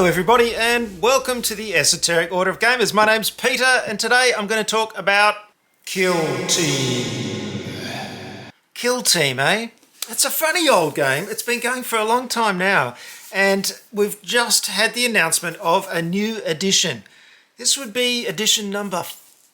everybody, and welcome to the Esoteric Order of Gamers. My name's Peter, and today I'm going to talk about Kill Team. Kill Team, eh? It's a funny old game. It's been going for a long time now, and we've just had the announcement of a new edition. This would be edition number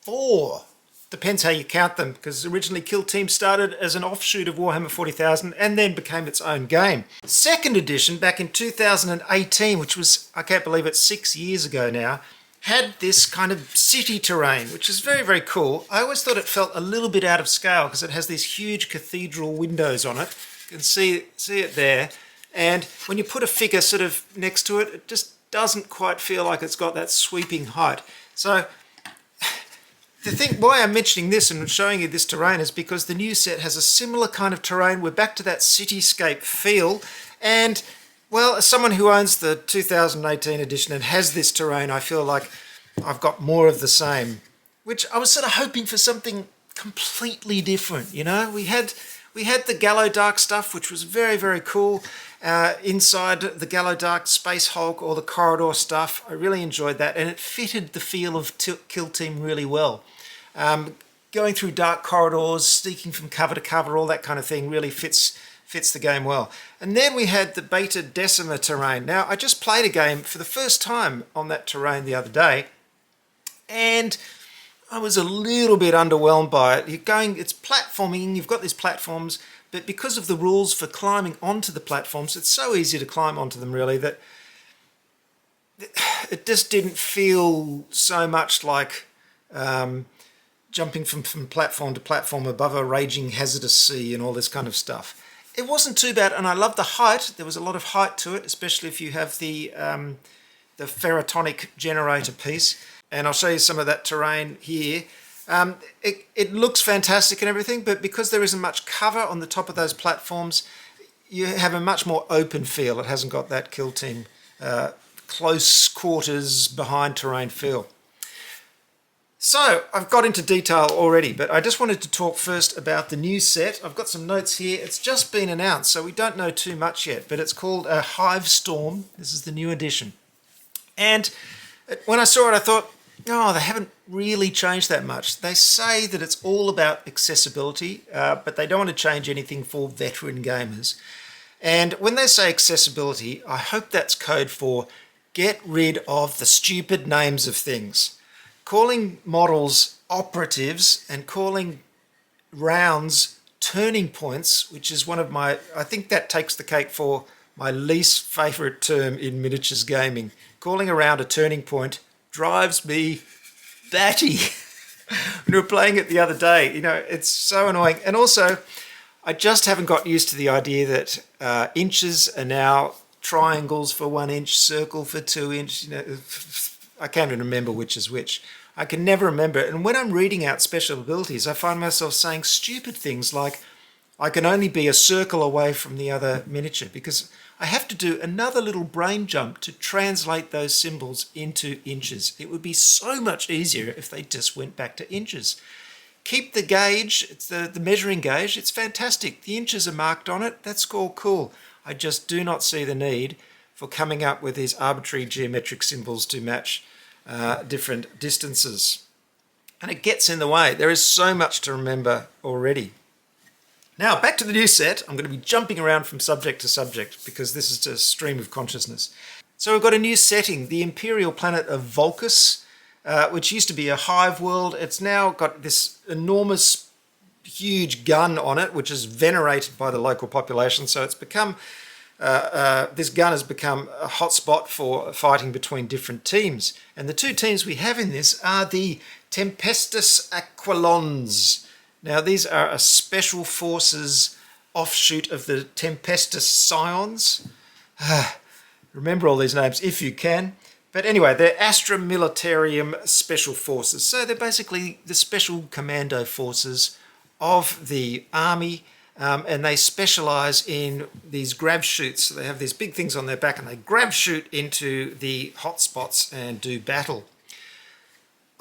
4. Depends how you count them, because originally Kill Team started as an offshoot of Warhammer 40,000 and then became its own game. Second edition, back in 2018, which was, I can't believe it, 6 years ago now, had this kind of city terrain, which is very, very cool. I always thought it felt a little bit out of scale because it has these huge cathedral windows on it. You can see it there. And when you put a figure sort of next to it, it just doesn't quite feel like it's got that sweeping height. So the thing why I'm mentioning this and showing you this terrain is because the new set has a similar kind of terrain. We're back to that cityscape feel, and well, as someone who owns the 2018 edition and has this terrain, I feel like I've got more of the same, which I was sort of hoping for something completely different. You know, we had the Gallo Dark stuff, which was very, very cool. Inside the Gallo Dark Space Hulk or the corridor stuff, I really enjoyed that, and it fitted the feel of Kill Team really well. Going through dark corridors, sneaking from cover to cover, all that kind of thing really fits the game well. And then we had the Beta Decima terrain. Now, I just played a game for the first time on that terrain the other day, and I was a little bit underwhelmed by it. It's platforming, you've got these platforms, but because of the rules for climbing onto the platforms, it's so easy to climb onto them really that it just didn't feel so much like jumping from platform to platform above a raging hazardous sea and all this kind of stuff. It wasn't too bad, and I loved the height. There was a lot of height to it, especially if you have the ferrotonic generator piece. And I'll show you some of that terrain here. It looks fantastic and everything, but because there isn't much cover on the top of those platforms, you have a much more open feel. It hasn't got that Kill Team close quarters behind terrain feel. So I've got into detail already, but I just wanted to talk first about the new set. I've got some notes here. It's just been announced, so we don't know too much yet, but it's called a Hivestorm. This is the new edition. And when I saw it, I thought, oh, they haven't really changed that much. They say that it's all about accessibility, but they don't want to change anything for veteran gamers. And when they say accessibility, I hope that's code for get rid of the stupid names of things. Calling models operatives and calling rounds turning points, which is one of my, I think that takes the cake for my least favourite term in miniatures gaming. Calling a round a turning point drives me batty. When we were playing it the other day, you know, it's so annoying. And also, I just haven't got used to the idea that inches are now triangles for 1 inch, circle for 2 inch, you know. I can't even remember which is which. I can never remember it. And when I'm reading out special abilities, I find myself saying stupid things like, I can only be a circle away from the other miniature, because I have to do another little brain jump to translate those symbols into inches. It would be so much easier if they just went back to inches. Keep the gauge, it's the measuring gauge, it's fantastic. The inches are marked on it, that's all cool. I just do not see the need for coming up with these arbitrary geometric symbols to match different distances. And it gets in the way. There is so much to remember already. Now, back to the new set. I'm going to be jumping around from subject to subject because this is a stream of consciousness. So we've got a new setting, the Imperial planet of Volcus, which used to be a hive world. It's now got this enormous, huge gun on it, which is venerated by the local population. So it's become, this gun has become a hotspot for fighting between different teams. And the two teams we have in this are the Tempestus Aquilons. Now, these are a special forces offshoot of the Tempestus Scions. Remember all these names if you can. But anyway, they're Astra Militarium Special Forces. So they're basically the special commando forces of the army, and they specialise in these grab shoots. So they have these big things on their back and they grab shoot into the hotspots and do battle.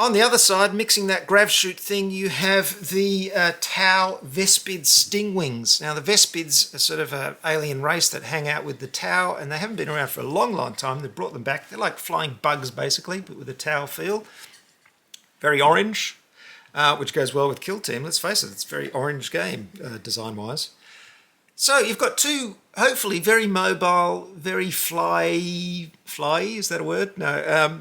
On the other side, mixing that grav shoot thing, you have the Tau Vespid stingwings. Now the Vespids are sort of an alien race that hang out with the Tau, and they haven't been around for a long, long time. They've brought them back. They're like flying bugs basically, but with a Tau feel. Very orange, which goes well with Kill Team. Let's face it, it's a very orange game design-wise. So you've got two, hopefully very mobile, very fly, is that a word? No,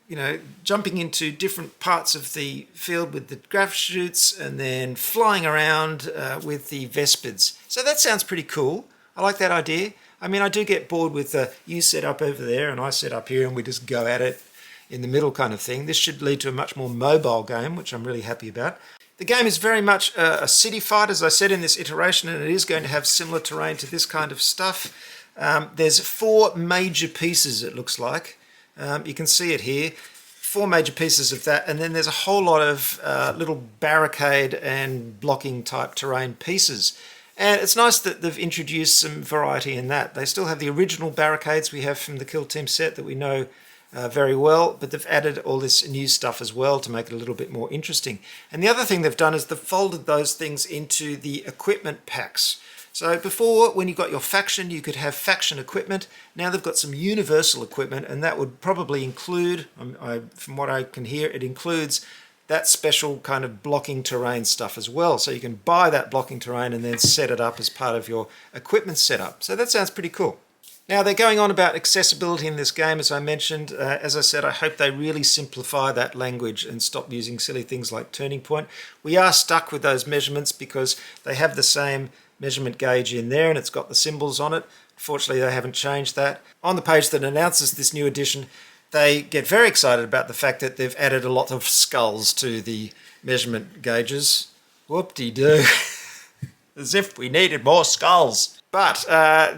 you know, jumping into different parts of the field with the grav shoots and then flying around with the Vespids. So that sounds pretty cool. I like that idea. I mean, I do get bored with you set up over there and I set up here and we just go at it in the middle kind of thing. This should lead to a much more mobile game, which I'm really happy about. The game is very much a city fight, as I said in this iteration, and it is going to have similar terrain to this kind of stuff. There's 4 major pieces, it looks like. You can see it here. 4 major pieces of that, and then there's a whole lot of little barricade and blocking type terrain pieces. And it's nice that they've introduced some variety in that. They still have the original barricades we have from the Kill Team set that we know very well, but they've added all this new stuff as well to make it a little bit more interesting. And the other thing they've done is they've folded those things into the equipment packs. So before, when you got your faction, you could have faction equipment. Now they've got some universal equipment, and that would probably include, from what I can hear, it includes that special kind of blocking terrain stuff as well. So you can buy that blocking terrain and then set it up as part of your equipment setup. So that sounds pretty cool. Now they're going on about accessibility in this game, as I mentioned. As I said, I hope they really simplify that language and stop using silly things like turning point. We are stuck with those measurements because they have the same measurement gauge in there and it's got the symbols on it. Fortunately, they haven't changed that. On the page that announces this new edition, they get very excited about the fact that they've added a lot of skulls to the measurement gauges. Whoop-de-doo. As if we needed more skulls. But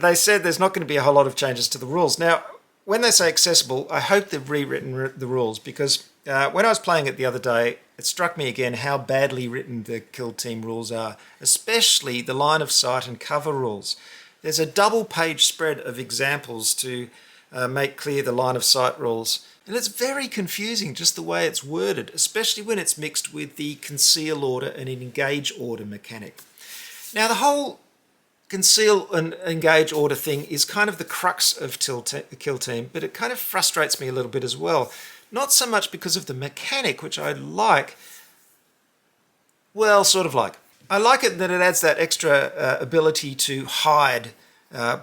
they said there's not going to be a whole lot of changes to the rules. Now, when they say accessible, I hope they've rewritten the rules, because when I was playing it the other day, it struck me again how badly written the Kill Team rules are, especially the line of sight and cover rules. There's a double page spread of examples to make clear the line of sight rules. And it's very confusing just the way it's worded, especially when it's mixed with the conceal order and engage order mechanic. Now, the whole conceal and engage order thing is kind of the crux of Kill Team, but it kind of frustrates me a little bit as well. Not so much because of the mechanic, which I like. Well, sort of like. I like it that it adds that extra ability to hide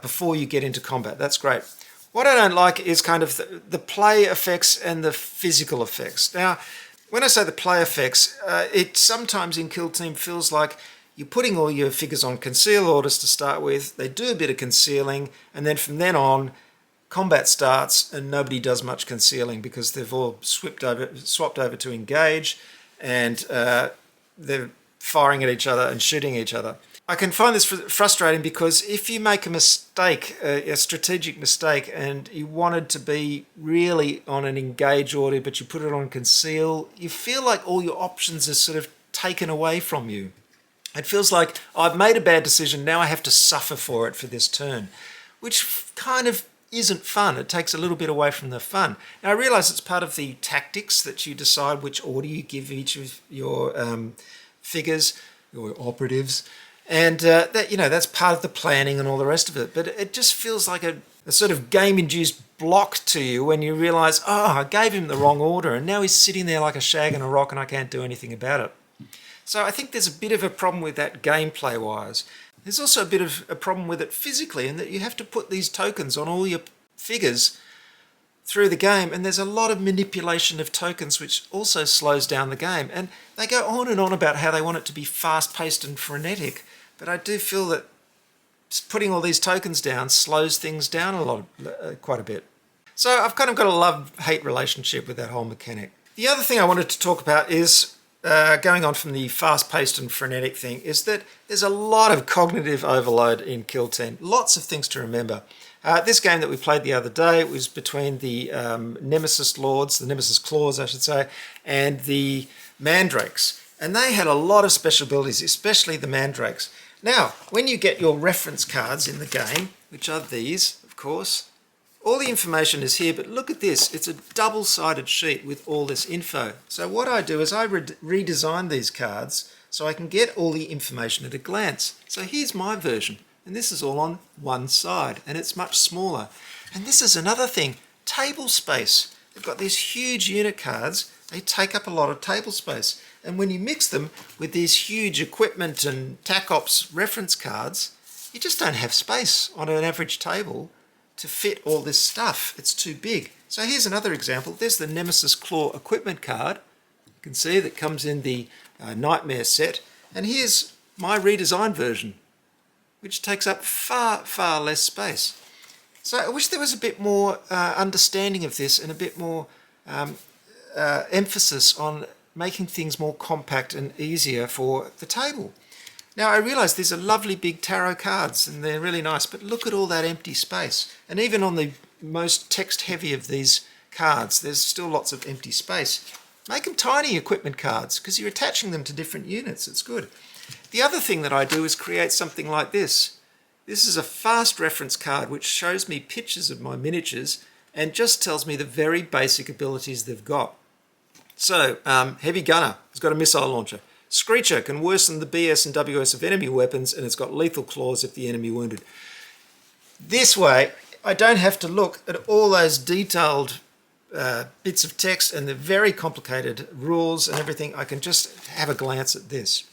before you get into combat. That's great. What I don't like is kind of the play effects and the physical effects. Now, when I say the play effects, it sometimes in Kill Team feels like you're putting all your figures on conceal orders to start with. They do a bit of concealing, and then from then on, combat starts and nobody does much concealing because they've all swapped over to engage, and they're firing at each other and shooting each other. I can find this frustrating because if you make a mistake, a strategic mistake, and you wanted to be really on an engage order but you put it on conceal, you feel like all your options are sort of taken away from you. It feels like I've made a bad decision, now I have to suffer for it for this turn, which kind of isn't fun. It takes a little bit away from the fun. Now, I realise it's part of the tactics that you decide which order you give each of your figures, your operatives, and that, you know, that's part of the planning and all the rest of it. But it just feels like a sort of game-induced block to you when you realise, oh, I gave him the wrong order, and now he's sitting there like a shag in a rock and I can't do anything about it. So I think there's a bit of a problem with that gameplay-wise. There's also a bit of a problem with it physically, in that you have to put these tokens on all your figures through the game, and there's a lot of manipulation of tokens which also slows down the game. And they go on and on about how they want it to be fast-paced and frenetic, but I do feel that putting all these tokens down slows things down quite a bit. So I've kind of got a love-hate relationship with that whole mechanic. The other thing I wanted to talk about is going on from the fast-paced and frenetic thing, is that there's a lot of cognitive overload in Kill Team. Lots of things to remember. This game that we played the other day was between the Nemesis Lords, the Nemesis Claws, I should say, and the Mandrakes. And they had a lot of special abilities, especially the Mandrakes. Now, when you get your reference cards in the game, which are these, of course, All the information is here, but look at this. It's a double-sided sheet with all this info. So what I do is I redesign these cards so I can get all the information at a glance. So here's my version, and this is all on one side, and it's much smaller. And this is another thing, table space. They've got these huge unit cards. They take up a lot of table space. And when you mix them with these huge equipment and TAC-Ops reference cards, you just don't have space on an average table to fit all this stuff. It's too big. So here's another example. There's the Nemesis Claw equipment card. You can see that comes in the Nightmare set. And here's my redesigned version, which takes up far, far less space. So I wish there was a bit more understanding of this and a bit more emphasis on making things more compact and easier for the table. Now I realise these are lovely big tarot cards and they're really nice, but look at all that empty space. And even on the most text heavy of these cards, there's still lots of empty space. Make them tiny equipment cards because you're attaching them to different units. It's good. The other thing that I do is create something like this. This is a fast reference card which shows me pictures of my miniatures and just tells me the very basic abilities they've got. So, Heavy Gunner has got a missile launcher. Screecher can worsen the BS and WS of enemy weapons, and it's got lethal claws if the enemy wounded. This way, I don't have to look at all those detailed bits of text and the very complicated rules and everything. I can just have a glance at this.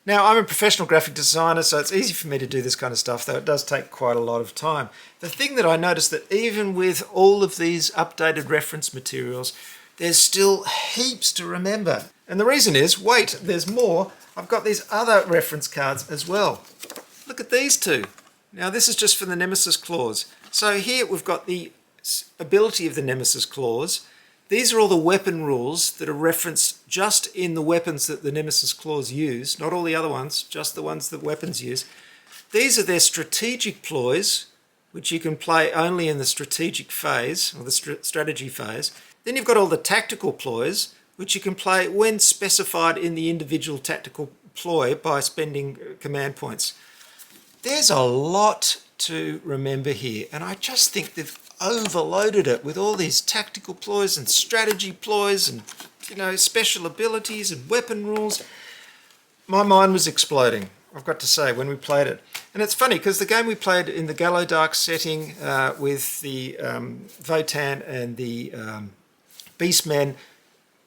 Now, I'm a professional graphic designer, so it's easy for me to do this kind of stuff, though it does take quite a lot of time. The thing that I noticed that even with all of these updated reference materials, there's still heaps to remember. And the reason is, wait, there's more. I've got these other reference cards as well. Look at these two. Now, this is just for the Nemesis claws. So here we've got the ability of the Nemesis claws. These are all the weapon rules that are referenced just in the weapons that the Nemesis claws use, not all the other ones, just the ones that weapons use. These are their strategic ploys, which you can play only in the strategic phase, or the strategy phase. Then you've got all the tactical ploys, which you can play when specified in the individual tactical ploy by spending command points. There's a lot to remember here, and I just think they've overloaded it with all these tactical ploys and strategy ploys and, you know, special abilities and weapon rules. My mind was exploding, I've got to say, when we played it. And it's funny because the game we played in the Gallo Dark setting with the Votan and the Beastmen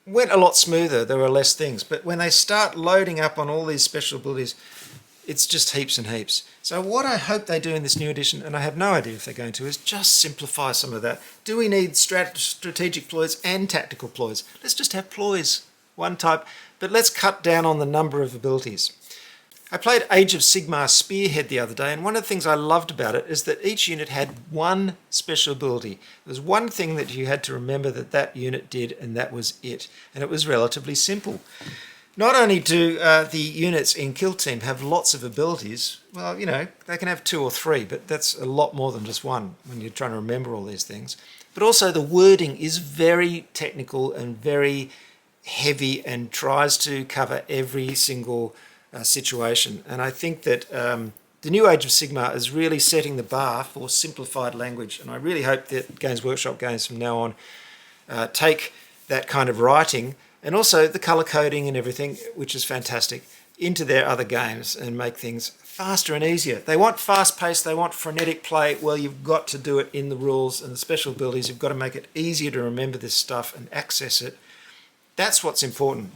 went a lot smoother. There were less things. But when they start loading up on all these special abilities, it's just heaps and heaps. So what I hope they do in this new edition, and I have no idea if they're going to, is just simplify some of that. Do we need strategic ploys and tactical ploys? Let's just have ploys, one type, but let's cut down on the number of abilities. I played Age of Sigmar Spearhead the other day, and one of the things I loved about it is that each unit had one special ability. There was one thing that you had to remember that that unit did, and that was it. And it was relatively simple. Not only do the units in Kill Team have lots of abilities, well, you know, they can have 2 or 3, but that's a lot more than just one when you're trying to remember all these things. But also the wording is very technical and very heavy and tries to cover every single situation. And I think that the new Age of Sigmar is really setting the bar for simplified language. And I really hope that Games Workshop games from now on take that kind of writing and also the colour coding and everything, which is fantastic, into their other games and make things faster and easier. They want fast pace, they want frenetic play. Well, you've got to do it in the rules and the special abilities. You've got to make it easier to remember this stuff and access it. That's what's important.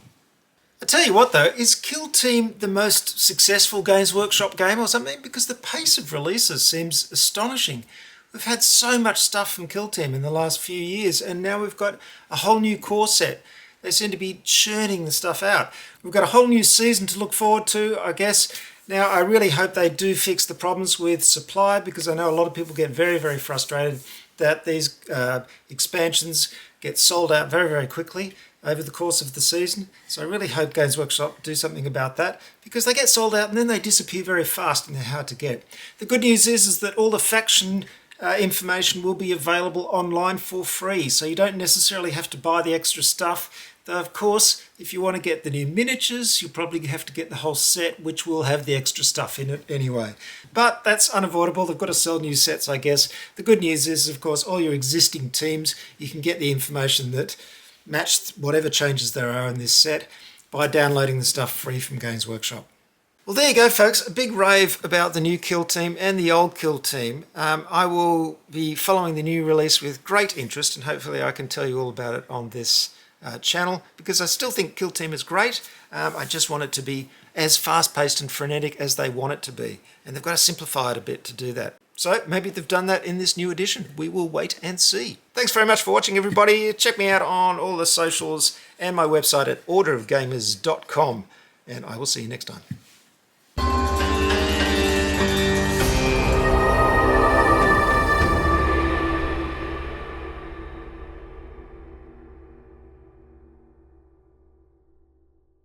I tell you what though, is Kill Team the most successful Games Workshop game or something? Because the pace of releases seems astonishing. We've had so much stuff from Kill Team in the last few years, and now we've got a whole new core set. They seem to be churning the stuff out. We've got a whole new season to look forward to, I guess. Now, I really hope they do fix the problems with supply, because I know a lot of people get very, very frustrated that these expansions get sold out very, very quickly over the course of the season. So I really hope Games Workshop do something about that, because they get sold out and then they disappear very fast and they're hard to get. The good news is that all the faction information will be available online for free, so you don't necessarily have to buy the extra stuff. Though, of course, if you want to get the new miniatures, you'll probably have to get the whole set, which will have the extra stuff in it anyway. But that's unavoidable. They've got to sell new sets, I guess. The good news is, of course, all your existing teams, you can get the information that match whatever changes there are in this set by downloading the stuff free from Games Workshop. Well, there you go, folks. A big rave about the new Kill team and the old Kill team. I will be following the new release with great interest, and hopefully I can tell you all about it on this channel, because I still think Kill team is great. I just want it to be as fast-paced and frenetic as they want it to be, and they've got to simplify it a bit to do that. So maybe they've done that in this new edition. We will wait and see. Thanks very much for watching, everybody. Check me out on all the socials and my website at orderofgamers.com, and I will see you next time.